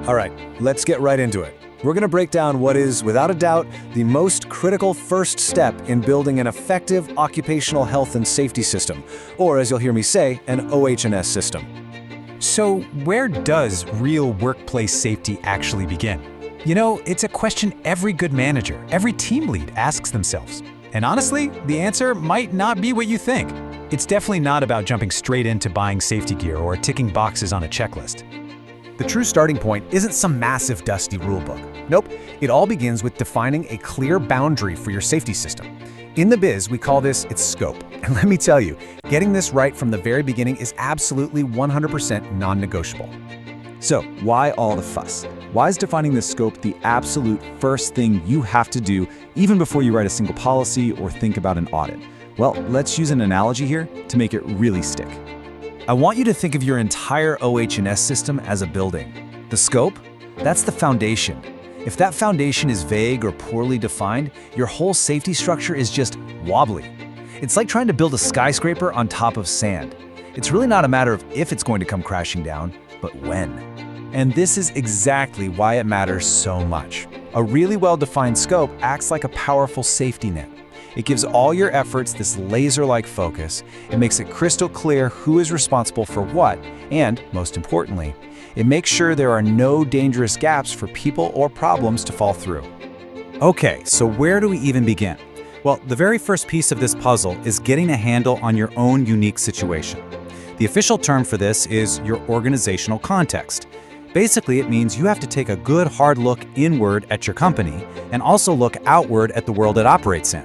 All right, let's get right into it. We're going to break down what is, without a doubt, the most critical first step in building an effective occupational health and safety system, or as you'll hear me say, an OH&S system. So where does real workplace safety actually begin? You know, it's a question every good manager, every team lead asks themselves. And honestly, the answer might not be what you think. It's definitely not about jumping straight into buying safety gear or ticking boxes on a checklist. The true starting point isn't some massive dusty rulebook. Nope, it all begins with defining a clear boundary for your safety system. In the biz, we call this its scope. And let me tell you, getting this right from the very beginning is absolutely 100% non-negotiable. So, why all the fuss? Why is defining the scope the absolute first thing you have to do even before you write a single policy or think about an audit? Well, let's use an analogy here to make it really stick. I want you to think of your entire OH&S system as a building. The scope? That's the foundation. If that foundation is vague or poorly defined, your whole safety structure is just wobbly. It's like trying to build a skyscraper on top of sand. It's really not a matter of if it's going to come crashing down, but when. And this is exactly why it matters so much. A really well-defined scope acts like a powerful safety net. It gives all your efforts this laser-like focus. It makes it crystal clear who is responsible for what, and, most importantly, it makes sure there are no dangerous gaps for people or problems to fall through. Okay, so where do we even begin? Well, the very first piece of this puzzle is getting a handle on your own unique situation. The official term for this is your organizational context. Basically, it means you have to take a good hard look inward at your company and also look outward at the world it operates in.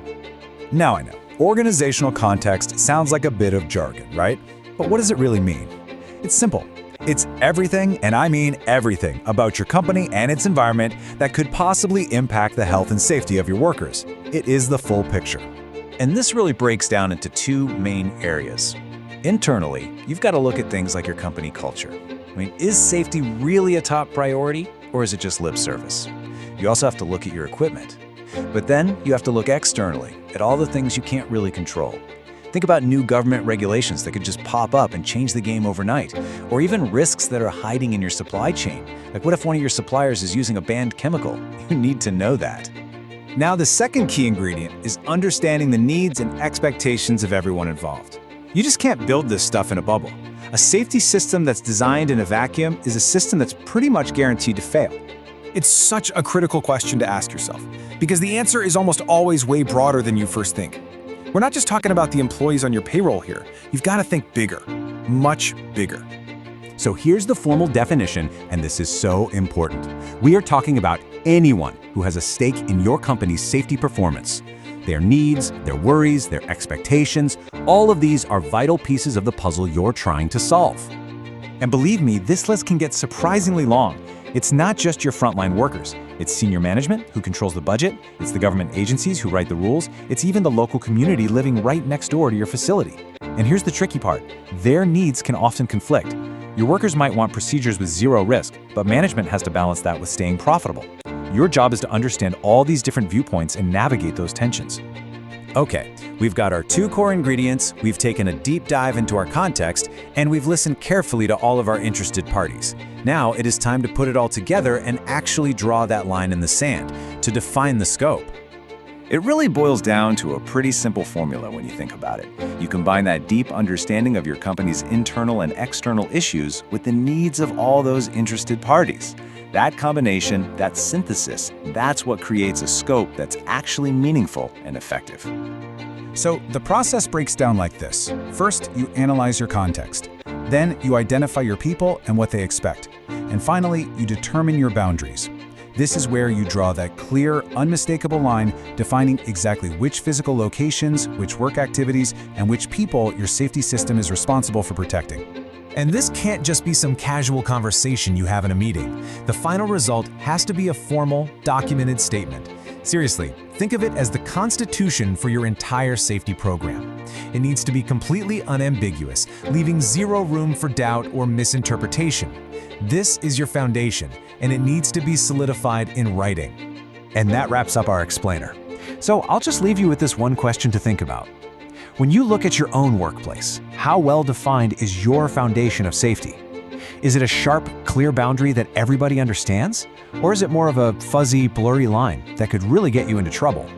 Now I know, organizational context sounds like a bit of jargon, right? But what does it really mean? It's simple. It's everything, and I mean everything, about your company and its environment that could possibly impact the health and safety of your workers. It is the full picture. And this really breaks down into two main areas. Internally, you've got to look at things like your company culture. I mean, is safety really a top priority, or is it just lip service? You also have to look at your equipment. But then you have to look externally at all the things you can't really control. Think about new government regulations that could just pop up and change the game overnight, or even risks that are hiding in your supply chain. Like, what if one of your suppliers is using a banned chemical? You need to know that. Now, the second key ingredient is understanding the needs and expectations of everyone involved. You just can't build this stuff in a bubble. A safety system that's designed in a vacuum is a system that's pretty much guaranteed to fail. It's such a critical question to ask yourself, because the answer is almost always way broader than you first think. We're not just talking about the employees on your payroll here. You've got to think bigger, much bigger. So here's the formal definition, and this is so important. We are talking about anyone who has a stake in your company's safety performance. Their needs, their worries, their expectations, all of these are vital pieces of the puzzle you're trying to solve. And believe me, this list can get surprisingly long. It's not just your frontline workers. It's senior management who controls the budget. It's the government agencies who write the rules. It's even the local community living right next door to your facility. And here's the tricky part. Their needs can often conflict. Your workers might want procedures with zero risk, but management has to balance that with staying profitable. Your job is to understand all these different viewpoints and navigate those tensions. Okay, we've got our two core ingredients, we've taken a deep dive into our context, and we've listened carefully to all of our interested parties. Now it is time to put it all together and actually draw that line in the sand, to define the scope. It really boils down to a pretty simple formula when you think about it. You combine that deep understanding of your company's internal and external issues with the needs of all those interested parties. That combination, that synthesis, that's what creates a scope that's actually meaningful and effective. So the process breaks down like this. First, you analyze your context. Then you identify your people and what they expect. And finally, you determine your boundaries. This is where you draw that clear, unmistakable line defining exactly which physical locations, which work activities, and which people your safety system is responsible for protecting. And this can't just be some casual conversation you have in a meeting. The final result has to be a formal, documented statement. Seriously, think of it as the constitution for your entire safety program. It needs to be completely unambiguous, leaving zero room for doubt or misinterpretation. This is your foundation, and it needs to be solidified in writing. And that wraps up our explainer. So I'll just leave you with this one question to think about. When you look at your own workplace, how well defined is your foundation of safety? Is it a sharp, clear boundary that everybody understands? Or is it more of a fuzzy, blurry line that could really get you into trouble?